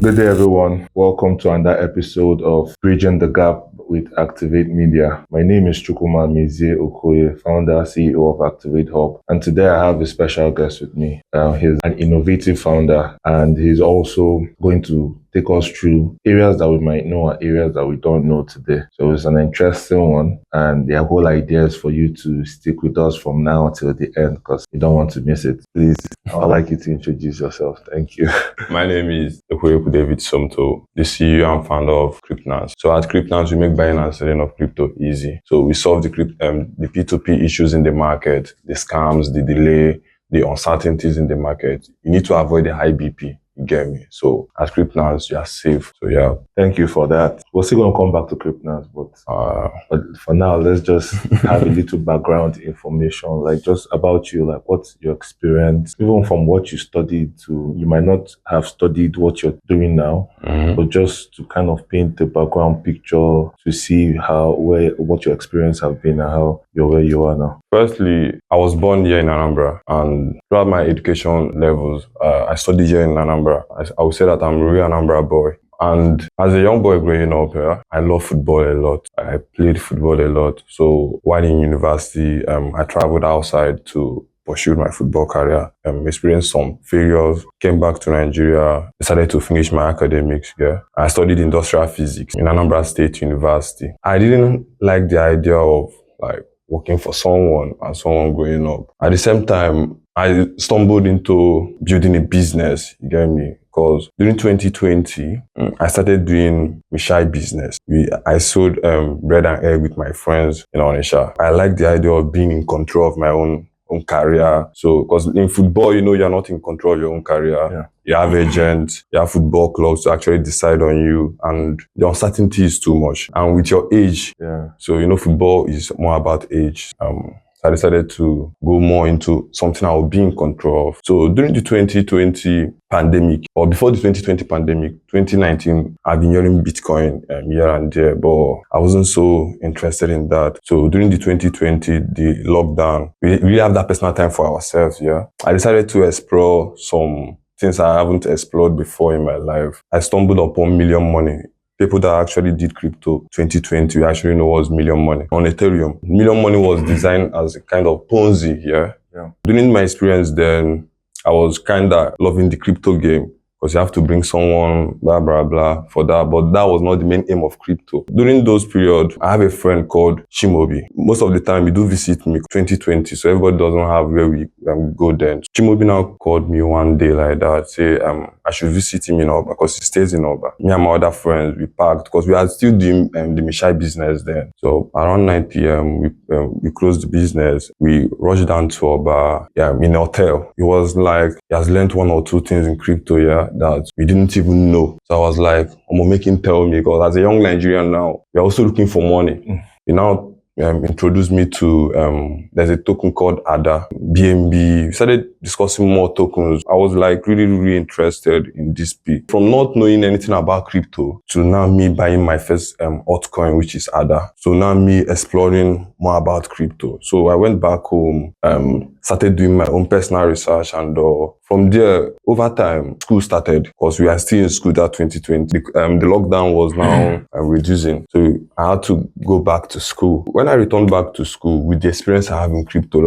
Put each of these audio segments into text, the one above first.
Good day, everyone. Welcome to another episode of Bridging the Gap with Activate Media. My name is Chukwuma Mizie Okoye, founder, CEO of Activate Hub. And today I have a special guest with me. He's an innovative founder, and he's also going to take us through areas that we might know and areas that we don't know today. So it's an interesting one, and the whole idea is for you to stick with us from now till the end because you don't want to miss it. Please, I'd like you to introduce yourself. Thank you. My name is David Somto, the CEO and founder of Cryptnance. So at Cryptnance, we make buying and selling of crypto easy. So we solve the P2P issues in the market, the scams, the delay, the uncertainties in the market. You need to avoid the high BP. You get me? So at Cryptnance, you are safe. So yeah. Thank you for that. We're still going to come back to Cryptnance, but for now, let's just have a little background information, like just about you, like what's your experience, even from what you studied to, you might not have studied what you're doing now, but just to kind of paint the background picture to see what your experience have been and how you're where you are now. Firstly, I was born here in Anambra, and throughout my education levels, I studied here in Anambra. I would say that I'm a real Anambra boy. And as a young boy growing up, I love football a lot. I played football a lot. So while in university, I traveled outside to pursue my football career, experienced some failures, came back to Nigeria, decided to finish my academics here. I studied industrial physics in Anambra State University. I didn't like the idea of working for someone and someone growing up. At the same time, I stumbled into building a business, you get me? Because during 2020, I started doing Mishai business. I sold bread and egg with my friends in Onisha. I like the idea of being in control of my own career. So, because in football, you're not in control of your own career. Yeah. You have agents, you have football clubs to actually decide on you, and the uncertainty is too much. And with your age, so football is more about age. So I decided to go more into something I would be in control of. So during the 2020 pandemic, or before the 2020 pandemic, 2019, I've been hearing Bitcoin here and there, but I wasn't so interested in that. So during the 2020, the lockdown, we really have that personal time for ourselves, I decided to explore some things I haven't explored before in my life. I stumbled upon Million Money. People that actually did crypto 2020, we actually know what was Million Money. On Ethereum, Million Money was designed as a kind of Ponzi, During my experience then, I was kind of loving the crypto game because you have to bring someone, blah, blah, blah, for that. But that was not the main aim of crypto. During those periods, I have a friend called Chimobi. Most of the time, he do visit me 2020, so everybody doesn't have where we go then. Chimobi now called me one day like that, say I should visit him in Oba because he stays in Oba. Me and my other friends, we packed because we are still doing the Mishai business then. So around 9 p.m., we closed the business. We rushed down to Oba, in a hotel. It was like he has learned one or two things in crypto, that we didn't even know. So I was like, I'm gonna make him tell me, because as a young Nigerian now, we're also looking for money. He now introduced me to, there's a token called ADA, BNB. We started discussing more tokens. I was like really, really interested in this bit. From not knowing anything about crypto to now me buying my first altcoin, which is ADA. So now me exploring more about crypto. So I went back home, started doing my own personal research, and from there, over time, school started because we are still in school that 2020. The lockdown was now reducing. So I had to go back to school. When I returned back to school with the experience I have in crypto,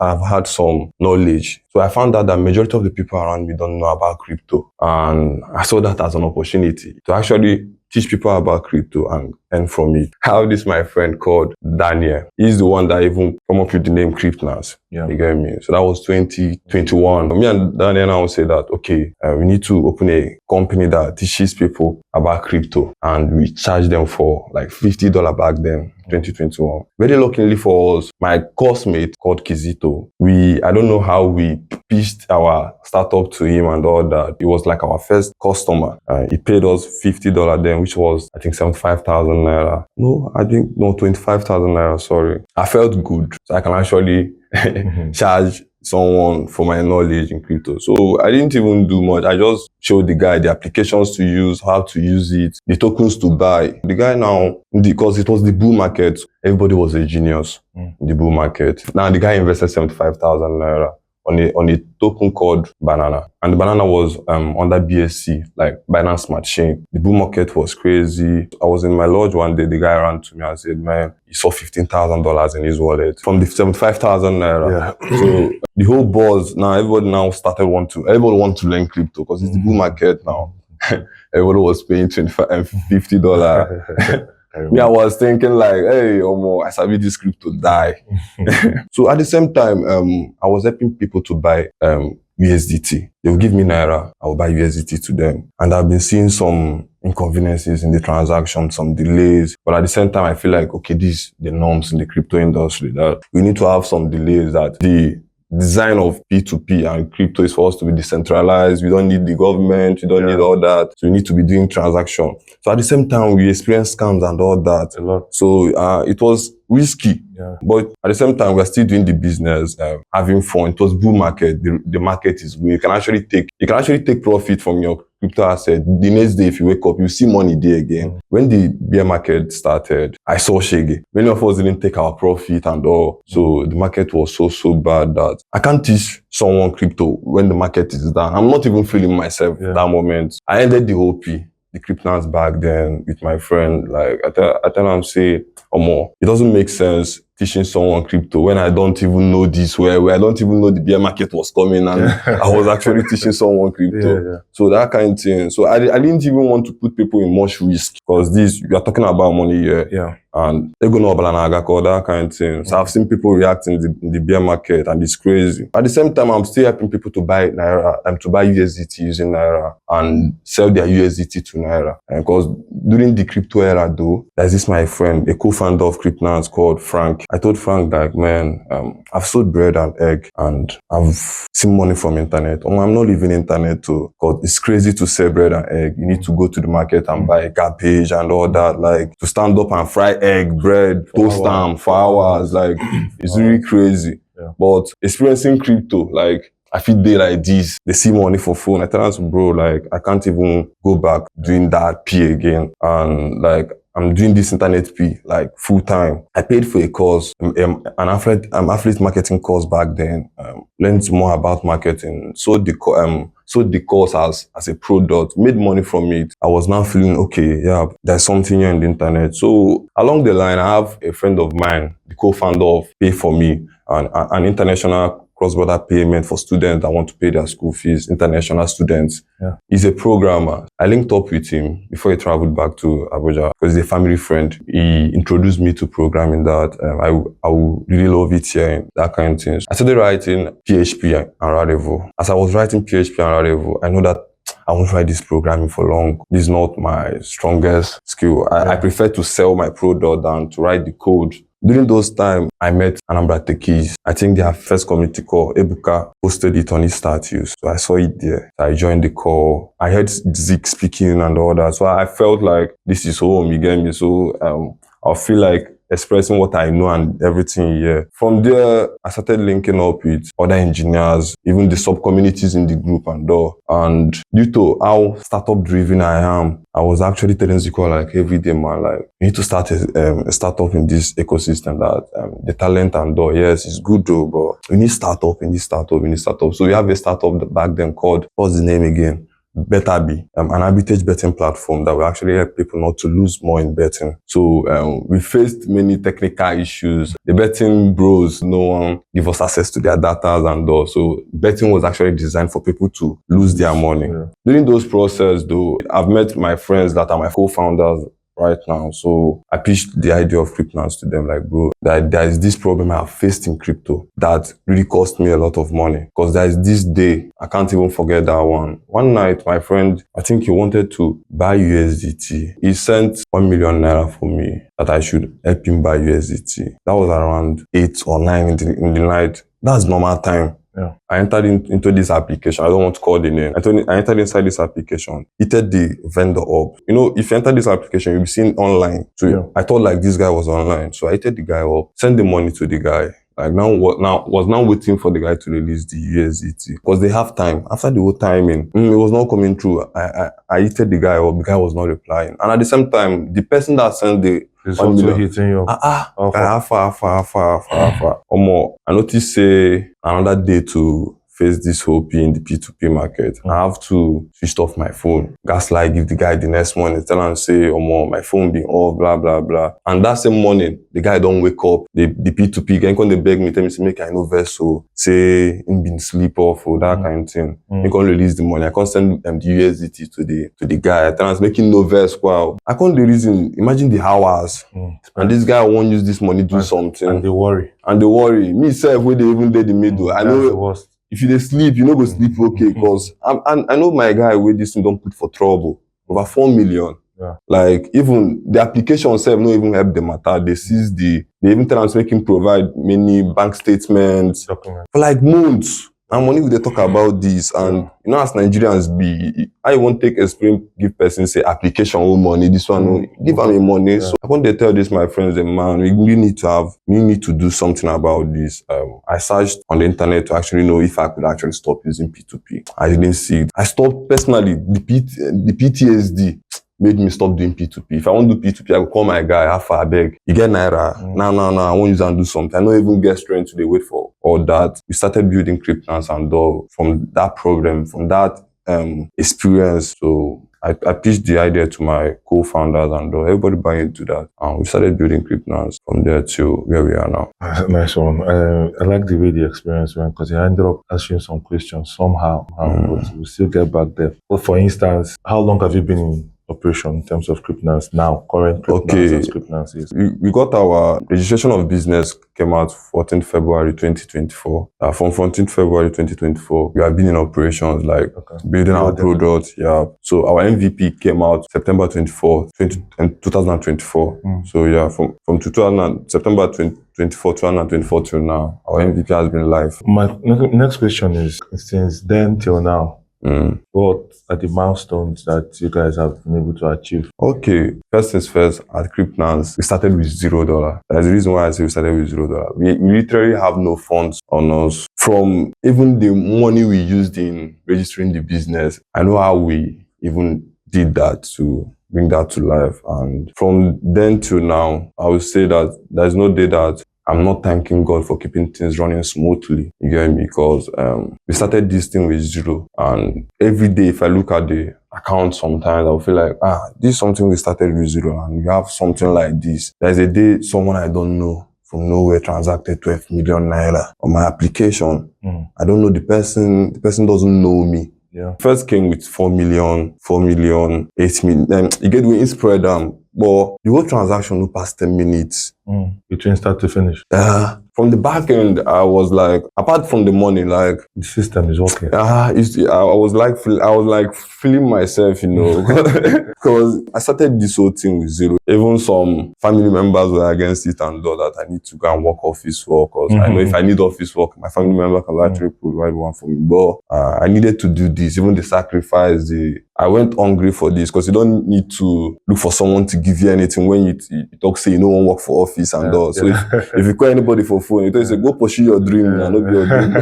I've had some knowledge. So I found out that majority of the people around me don't know about crypto. And I saw that as an opportunity to actually teach people about crypto and earn from it. I have this my friend called Daniel. He's the one that even come up with the name Cryptnance. You get me? So that was 2021. Me and Daniel now say that, okay, we need to open a company that teaches people about crypto, and we charge them for like $50 back then, 2021. Very luckily for us, my course mate called Kizito, I don't know how we pitched our startup to him and all that. It was like our first customer. He paid us $50 then, which was, I think, 75,000 naira. No, 25,000 naira, sorry. I felt good. So I can actually charge someone for my knowledge in crypto. So I didn't even do much. I just showed the guy the applications to use, how to use it, the tokens to buy. The guy now, because it was the bull market, everybody was a genius in the bull market. Now the guy invested 75,000 naira on a token called Banana. And the Banana was under BSC, like Binance Smart Chain. The bull market was crazy. I was in my lodge one day, the guy ran to me and said, man, he saw $15,000 in his wallet from the 75,000 naira. Yeah. So the whole buzz, now everybody want to learn crypto because it's the bull market now. Everybody was paying $25 and $50. Me, I was thinking like, hey, I sabi this crypto die. So at the same time, I was helping people to buy USDT. They will give me Naira, I will buy USDT to them. And I've been seeing some inconveniences in the transaction, some delays. But at the same time, I feel like, okay, these the norms in the crypto industry, that we need to have some delays, that the design of P2P and crypto is for us to be decentralized. We don't need the government. We don't need all that. So we need to be doing transaction. So at the same time, we experience scams and all that. A lot. So it was risky. Yeah. But at the same time, we're still doing the business, having fun. It was bull market. The market is weak. You can actually take profit from your crypto asset. The next day, if you wake up, you see money there again. When the bear market started, I saw shege. Many of us didn't take our profit and all. So the market was so bad that I can't teach someone crypto when the market is down. I'm not even feeling myself at that moment. I ended the OP, the Cryptnance back then with my friend. Like I tell him, say, it doesn't make sense teaching someone crypto when I don't even know this where I don't even know the bear market was coming and I was actually teaching someone crypto. So that kind of thing. So I didn't even want to put people in much risk because we are talking about money here. Yeah. And they go no that kind of thing. So I've seen people react in the bear market and it's crazy. At the same time, I'm still helping people to buy Naira and to buy USDT using Naira and sell their USDT to Naira. And because during the crypto era though, there's this my friend, a co-founder of Cryptnance called Frank. I told Frank that, man, I've sold bread and egg and I've seen money from internet. I'm not leaving internet too because it's crazy to sell bread and egg. You need to go to the market and buy garbage and all that, like to stand up and fry egg, bread, toast them for hours. Like it's really crazy. Yeah. But experiencing crypto, like I feel day like this, they see money for phone. I tell them, bro, like I can't even go back doing that P again. And like I'm doing this internet P like full time. I paid for a course, an affiliate marketing course back then. Learned more about marketing. So the course as a product, made money from it. I was now feeling, okay, yeah, there's something here on the internet. So along the line, I have a friend of mine, the co-founder of Pay For Me, an international cross-border payment for students that want to pay their school fees, international students. Yeah. He's a programmer. I linked up with him before he traveled back to Abuja because he's a family friend. He introduced me to programming that I would really love it here, that kind of things. I started writing PHP and Laravel. As I was writing PHP and Laravel, I know that I won't write this programming for long. This is not my strongest skill. I prefer to sell my product than to write the code. During those times, I met Anambra Techies. I think their first community call, Ebuka, posted it on his status. So I saw it there. So I joined the call. I heard Zeke speaking and all that. So I felt like this is home, you get me? So I feel like expressing what I know and everything here. From there, I started linking up with other engineers, even the sub-communities in the group and all. And due to how startup driven I am, I was actually telling Zico like every day, man, like you need to start a startup in this ecosystem that the talent and all, yes, it's good though, but we need startup in this startup, So we have a startup back then called, what's the name again? Better Be, an arbitrage betting platform that will actually help people not to lose more in betting. So we faced many technical issues. The betting bros, no one give us access to their data and all. So betting was actually designed for people to lose their money. Yeah. During those process though, I've met my friends that are my co-founders right now. So I pitched the idea of Cryptnance to them, like, bro, that there is this problem I have faced in crypto that really cost me a lot of money. Because there is this day, I can't even forget that one. One night, my friend, I think he wanted to buy USDT. He sent 1 million naira for me that I should help him buy USDT. That was around 8 or 9 in the night. That's normal time. Yeah. I entered into this application. I don't want to call the name. I entered inside this application. Hit the vendor up. You know, if you enter this application, you'll be seen online. So I thought like this guy was online. So I hit the guy up, send the money to the guy. Like was now waiting for the guy to release the USDT because they have time. After the whole timing, it was not coming through. I hit the guy up. The guy was not replying, and at the same time, the person that sent the It's 1 also million. hitting you. Alpha. Omo, I noticed say another day to face this whole P in the P2P market. I have to switch off my phone. Gaslight give the guy the next morning, tell him say, omo, my phone be off, blah, blah, blah. And that same morning, the guy don't wake up. The P2P guy come they beg me, tell me, say, make I no vessel, say him been sleep off or that kind of thing. He can't release the money. I can't send the USDT to the guy. I tell him, making no verse. Wow. I can't the reason. Imagine the hours. And this guy won't use this money do something. And they worry. Me self, where they even did the middle. I know the worst. if you dey sleep, you no go sleep okay. Cause I know my guy where this thing don't put for trouble. Over 4 million. Yeah. Like even the application self no even help the matter. They seize they even tell us make him provide many bank statements Document. for like months. And money we dey talk about this, and you know as Nigerians be, I won't take explain give person say application own money. This one give them money. So I want to tell this my friends, the man, we need to do something about this. I searched on the internet to actually know if I could actually stop using P2P. I didn't see it. I stopped personally. The PTSD made me stop doing P2P. If I want to do P2P, I will call my guy, Alpha, I beg. You get Naira. No, I won't use and do something. I don't even get strength to wait for all that. We started building Cryptnance and all from that program, from that experience. So I pitched the idea to my co-founders and all. Everybody bought into that. And we started building Cryptnance from there to where we are now. Nice one. I like the way the experience went because I ended up answering some questions somehow, but we'll still get back there. But for instance, how long have you been in operation in terms of Cryptnance now, current Cryptnance as Cryptnance is? We got our registration of business came out 14th February 2024. From 14th February 2024, we have been in operations, like building our product. Yeah. So our MVP came out September 2024. So yeah, from September 2024, 2024 till now, our MVP has been live. My next question is, since then till now, what are the milestones that you guys have been able to achieve? Okay, first things first, at Cryptnance, we started with $0. That's the reason why I say we started with $0. We literally have no funds on us. From even the money we used in registering the business, I know how we even did that to bring that to life. And from then till now, I would say that there's no day that I'm not thanking God for keeping things running smoothly. You get me? Because we started this thing with $0. And every day, if I look at the account sometimes, I'll feel like, this is something we started with $0 and we have something like this. There's a day someone I don't know from nowhere transacted 12 million naira on my application. I don't know the person doesn't know me. Yeah. First came with 4 million, 8 million. You get the spread but the whole transaction no pass 10 minutes. Between start to finish. From the back end, I was like, apart from the money, like the system is okay. I was like feeling myself, you know, because I started this whole thing with $0. Even some family members were against it and all that I need to go and work office work. Because I know if I need office work, my family member can actually provide one for me. But I needed to do this, even the sacrifice. I went hungry for this because you don't need to look for someone to give you anything when you talk, say you don't want to work for office and all. So if you call anybody for phone, you say, go pursue your dream. Not your dream.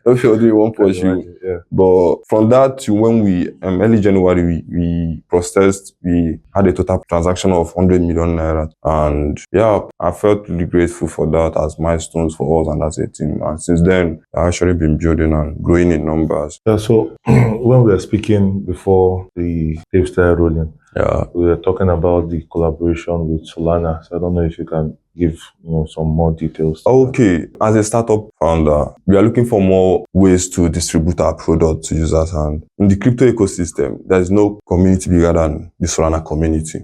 Not your dream won't pursue. But from that to when we, early January, we processed, we had a total transaction of 100 million naira. And yeah, I felt really grateful for that as milestones for us and as a team. And since then, I've actually been building and growing in numbers. Yeah, so when we were speaking before the tape started rolling, we were talking about the collaboration with Solana. So I don't know if you can give some more details. Okay, as a startup founder, we are looking for more ways to distribute our product to users. And in the crypto ecosystem, there is no community bigger than the Solana community.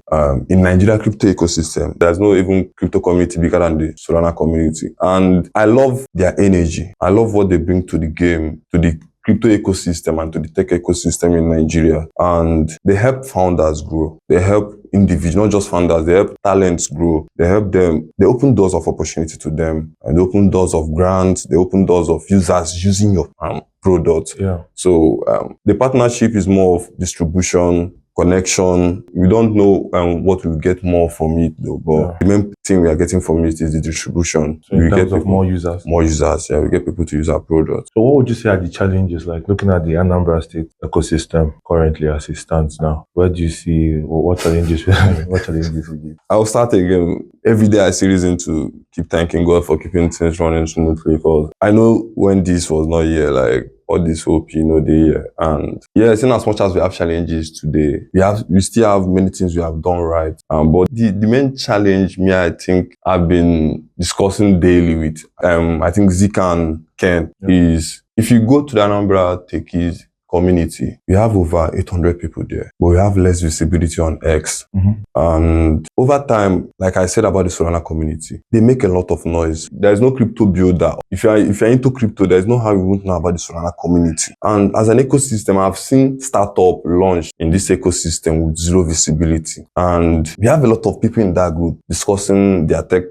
In Nigeria crypto ecosystem, there's no even crypto community bigger than the Solana community. And I love their energy. I love what they bring to the game, to the crypto ecosystem and to the tech ecosystem in Nigeria. And they help founders grow. They help individuals, not just founders, they help talents grow. They help them, they open doors of opportunity to them. And they open doors of grants. They open doors of users using your product. Yeah. So the partnership is more of distribution, connection. We don't know what we'll get more from it though, but the main thing we are getting from it is the distribution. So in we terms get of more users. More users, yeah, we get people to use our product. So what would you say are the challenges, like looking at the Anambra State ecosystem currently as it stands now? Where do you see, what challenges would you? I'll start again. Every day I see reason to keep thanking God for keeping things running smoothly, because I know when this was not here, like all this hope, the year. And yeah, it's in as much as we have challenges today, we still have many things we have done right. But the main challenge I think I've been discussing daily with I think Zika and Ken is, if you go to the Anambra Techies community, we have over 800 people there, but we have less visibility on X. And over time, like I said about the Solana community, they make a lot of noise. There's no crypto builder. If you're into crypto, there's no how you won't know about the Solana community. And as an ecosystem, I've seen startup launch in this ecosystem with zero visibility. And we have a lot of people in that group discussing their tech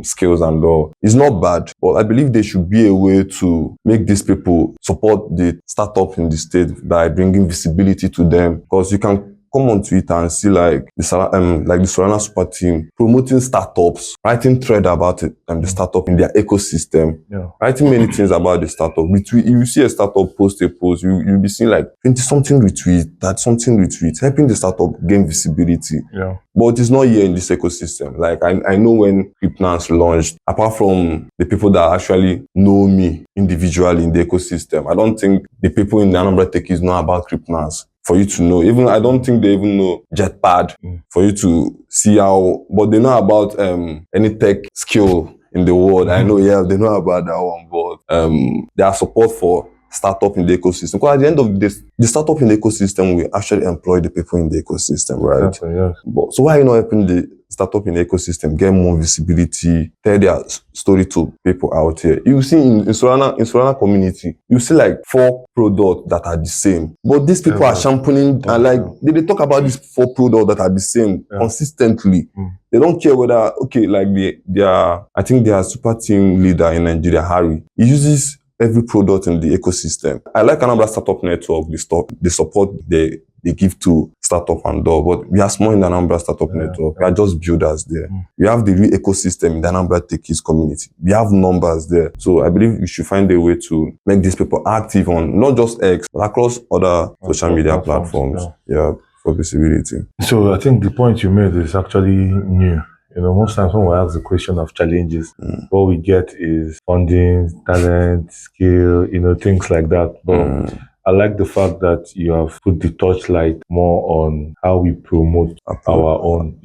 skills and all. It's not bad, but I believe there should be a way to make these people support the startup in the state by bringing visibility to them, because you can come on Twitter and see like the Solana Super Team promoting startups, writing thread about it and the startup in their ecosystem, writing many things about the startup. If you see a startup post a post, you'll be seeing like 20-something retweet, that something retweet, helping the startup gain visibility. But it's not here in this ecosystem. Like I know when Cryptnance launched, apart from the people that actually know me individually in the ecosystem, I don't think the people in the Anambra Techies know about Cryptnance. For you to know, even I don't think they even know Jetpad for you to see how, but they know about any tech skill in the world. I know, they know about that one, but there are support for startup in the ecosystem. Because at the end of this, the startup in the ecosystem will actually employ the people in the ecosystem, right? Exactly, yes. But so why are you not helping the startup in the ecosystem get more visibility, tell their story to people out here? You see in Solana community, you see like 4 products that are the same, but these people are championing and like they talk about these 4 products that are the same consistently. They don't care whether like I think their super team leader in Nigeria, Harry, he uses every product in the ecosystem. I like Anambra Startup Network, the support they give to startup and all, but we are small in the Anambra Startup Network. We are just builders there. We have the real ecosystem in the Anambra Techies community. We have numbers there. So I believe we should find a way to make these people active on not just X, but across other social media platforms. For visibility. So I think the point you made is actually new. Most times when we ask the question of challenges, what we get is funding, talent, skill, things like that. But I like the fact that you have put the touchlight more on how we promote our own.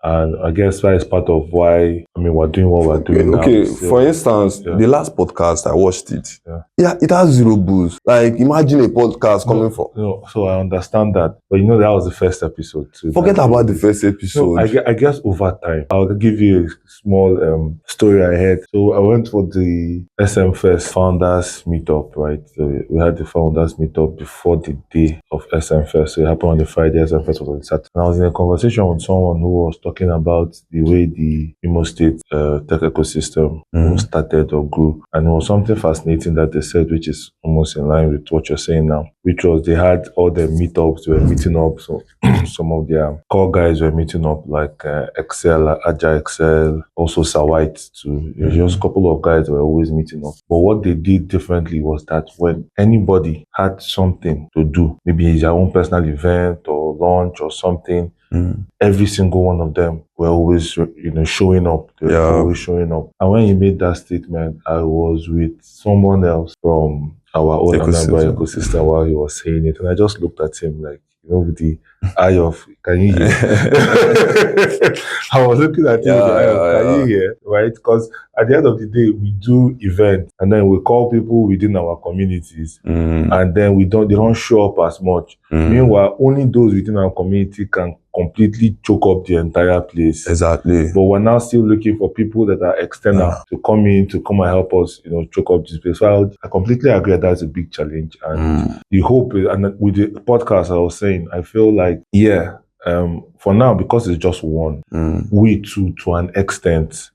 And I guess that is part of why, we're doing what we're doing now. For instance, the last podcast, I watched it. It has 0 boost. Like, imagine a podcast coming from... So I understand that. But that was the first episode too. Forget about the first episode. I guess over time, I'll give you a small story I had. So I went for the SM Fest Founders Meetup, right? So we had the Founders Meetup before the day of SM Fest. So it happened on the Friday, SM Fest was on the Saturday. And I was in a conversation with someone who was talking about the way the Imo State tech ecosystem started or grew. And it was something fascinating that they said, which is almost in line with what you're saying now, which was they had all their meetups, they were meeting up. So some of their core guys were meeting up, like Excel, Agile Excel, also Sawite too. Just a couple of guys were always meeting up. But what they did differently was that when anybody had something to do, maybe it's their own personal event or launch or something, every single one of them were always, showing up. They were always showing up. And when he made that statement, I was with someone else from our own Anambra ecosystem while he was saying it. And I just looked at him like, with the eye of, can you hear? I was looking at him with the eye of, can you hear? Right? Because at the end of the day, we do events and then we call people within our communities and then they don't show up as much. Meanwhile, only those within our community can completely choke up the entire place. Exactly. But we're now still looking for people that are external to come in, to come and help us, choke up this place. So I completely agree that's a big challenge. And the hope is, and with the podcast I was saying, I feel like, for now, because it's just one, we too, to an extent,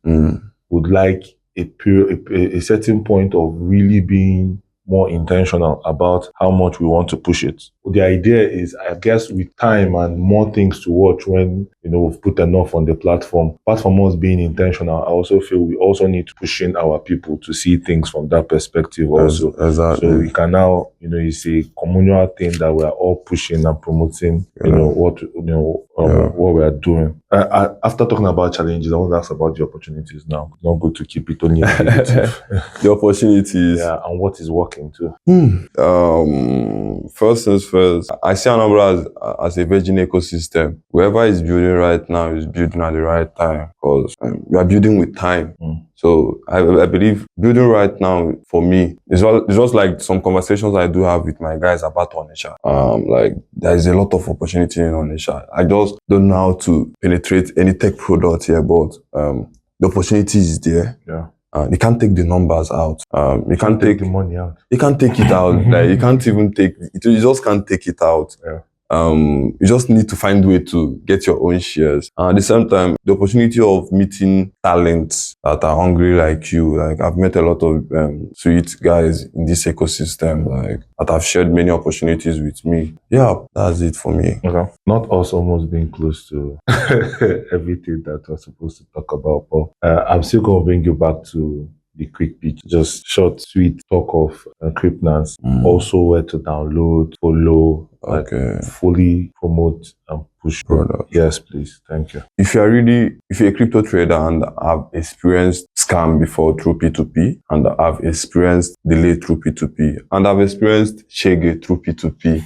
would like a certain point of really being more intentional about how much we want to push it. the idea is, I guess, with time and more things to watch when, we've put enough on the platform, apart from us being intentional, I also feel we also need to push in our people to see things from that perspective also. Exactly. So we can now, it's a communal thing that we are all pushing and promoting, what we are doing. After talking about challenges, I want to ask about the opportunities now. It's not good to keep it only negative. The opportunities. Yeah, and what is working too. First things first, I see Anambra as a virgin ecosystem. Whoever is building right now is building at the right time, because we are building with time. So I believe building right now for me is just like some conversations I do have with my guys about Onisha. Like there is a lot of opportunity in Onisha. I just don't know how to penetrate any tech product here, but the opportunity is there. Yeah. You can't take the numbers out. You can't take the money out. You can't take it out. Like you can't even take it. You just can't take it out. Yeah. You just need to find a way to get your own shares. And at the same time, the opportunity of meeting talents that are hungry like you. Like I've met a lot of sweet guys in this ecosystem, like that have shared many opportunities with me. Yeah, that's it for me. Okay. Not us almost being close to everything that we're supposed to talk about, but I'm still going to bring you back to the quick pitch, just short, sweet talk of Cryptnance. Also, where to download, follow, fully promote and push product. Yes, please. Thank you. If you're a crypto trader and have experienced scam before through P2P, and have experienced delay through P2P, and have experienced shege through P2P,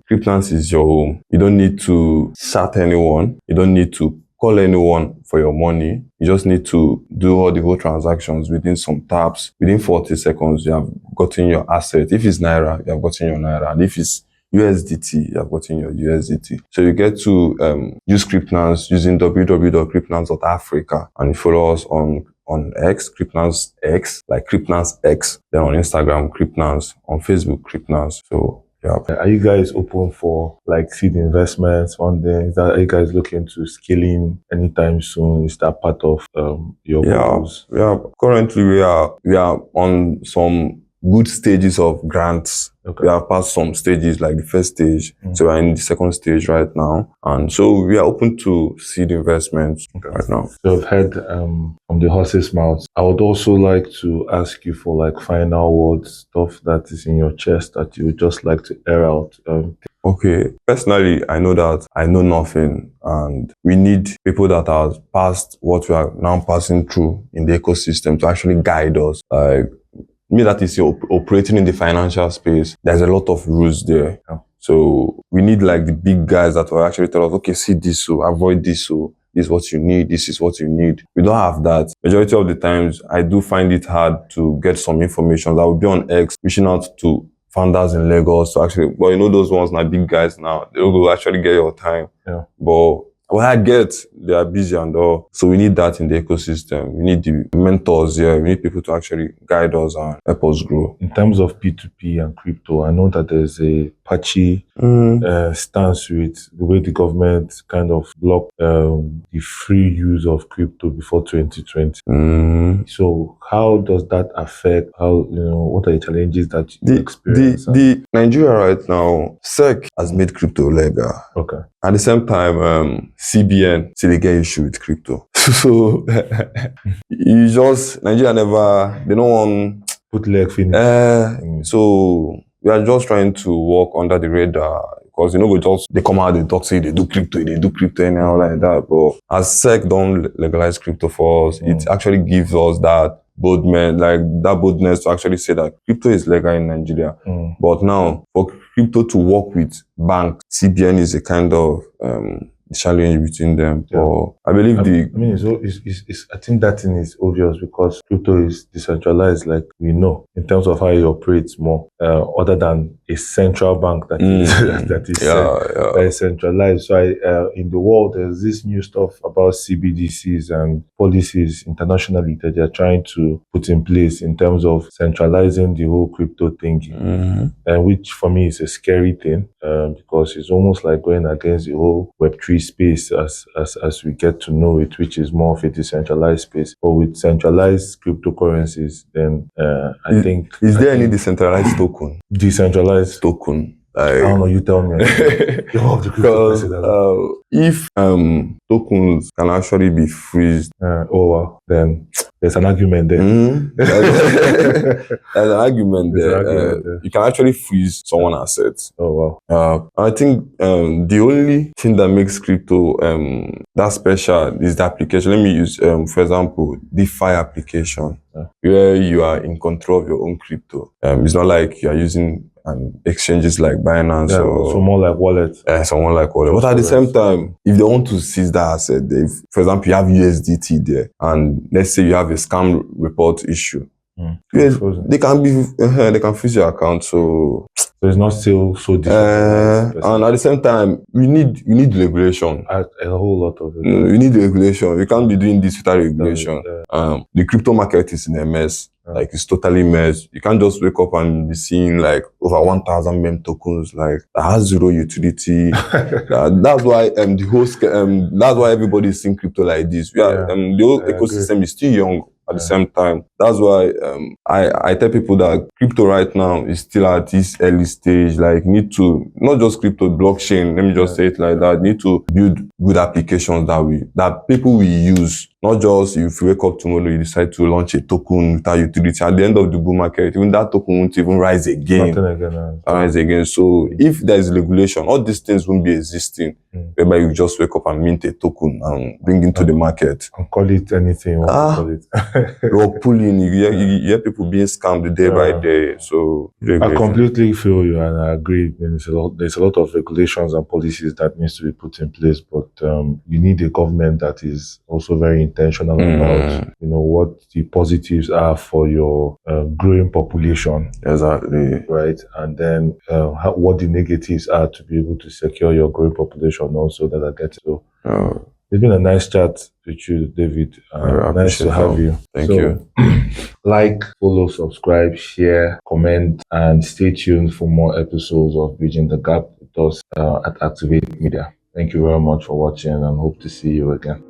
Cryptnance is your home. You don't need to chat anyone. You don't need to call anyone for your money. You just need to do all the whole transactions within some taps. Within 40 seconds, you have gotten your asset. If it's Naira, you have gotten your Naira. And if it's USDT, you have gotten your USDT. So you get to use Cryptnance using www.cryptnance.africa, and you follow us on X, Cryptnance X, like Cryptnance X. Then on Instagram, Cryptnance. On Facebook, Cryptnance. So yeah. Are you guys open for like seed investments, funding? Are you guys looking to scaling anytime soon? Is that part of your goals? Yeah. Currently, we are on some good stages of grants. Okay. We have passed some stages, like the first stage. So we're in the second stage right now. And so we are open to seed investments right now. So I've heard from the horse's mouth. I would also like to ask you for like final words, stuff that is in your chest that you would just like to air out. Okay. Personally, I know that I know nothing, and we need people that have passed what we are now passing through in the ecosystem to actually guide us. Like, me that is operating in the financial space, there's a lot of rules there. Yeah. So we need like the big guys that will actually tell us, okay, see this, so avoid this, so this is what you need, this is what you need. We don't have that. Majority of the times, I do find it hard to get some information. That will be on X, reaching out to founders in Lagos to actually, but those ones are big guys now. They will actually get your time. Yeah. But what I get, they are busy and all. So we need that in the ecosystem. We need the mentors here. We need people to actually guide us and help us grow. In terms of P2P and crypto, I know that there's a patchy stance with the way the government kind of blocked the free use of crypto before 2020. So how does that affect what are the challenges that you experience? The Nigeria right now, SEC has made crypto legal. Okay. At the same time, CBN still they get issue with crypto. So Nigeria they don't want put leg finish. So we are just trying to walk under the radar, because they come out, they talk, say they do crypto anyhow like that. But as SEC don't legalize crypto for us, it actually gives us that boldness to actually say that crypto is legal in Nigeria. But now for crypto to work with banks, CBN is a kind of challenge between them. Yeah. But I believe I think that thing is obvious, because crypto is decentralized, like we know, in terms of how it operates more, other than a central bank that is centralized. So in the world, there's this new stuff about CBDCs and policies internationally that they're trying to put in place in terms of centralizing the whole crypto thinking, which for me is a scary thing, because it's almost like going against the whole Web3 space as we get to know it, which is more of a decentralized space. But with centralized cryptocurrencies, then I think... Is there any decentralized token? Decentralized token I don't know, you tell me. You're one of the crypto Because person. if tokens can actually be freezed, Well, then there's an argument there. there's an argument There's an there. argument there. You can actually freeze someone's assets. Oh, wow. I think the only thing that makes crypto that special is the application. Let me use, for example, DeFi application, where you are in control of your own crypto. It's not like you are using exchanges like Binance or so more like wallet. Someone like wallet. But at the same time, if they want to seize that asset, for example, you have USDT there, and let's say you have a scam report issue, yes, they can freeze your account. So it's not still so decentralized. and at the same time, we need regulation. A whole lot of it. We need regulation. We can't be doing this without regulation. The crypto market is in a mess. Like, it's totally mess. You can't just wake up and be seeing like over 1,000 meme tokens, like, that has zero utility. That's why that's why everybody is seeing crypto like this. The whole ecosystem is still young. At the same time, that's why I tell people that crypto right now is still at this early stage. Like, need to, not just crypto, blockchain, let me just say it like that, need to build good applications that people will use. Not just if you wake up tomorrow, you decide to launch a token without utility. At the end of the bull market, even that token won't even rise again. Rise again. So if there is regulation, all these things won't be existing. Whereby you just wake up and mint a token and bring into the market. And call it anything you want to call it. Rug pulling, you hear people being scammed day by day. So I completely feel you, and I agree. There's a lot of regulations and policies that needs to be put in place, but you need a government that is also very intentional about what the positives are for your growing population. Exactly. Right, and then what the negatives are to be able to secure your growing population also that I get to. It's been a nice chat with you, David. Nice to have you. Thank you. Like, follow, subscribe, share, comment, and stay tuned for more episodes of Bridging the Gap with us at Activate Media. Thank you very much for watching, and hope to see you again.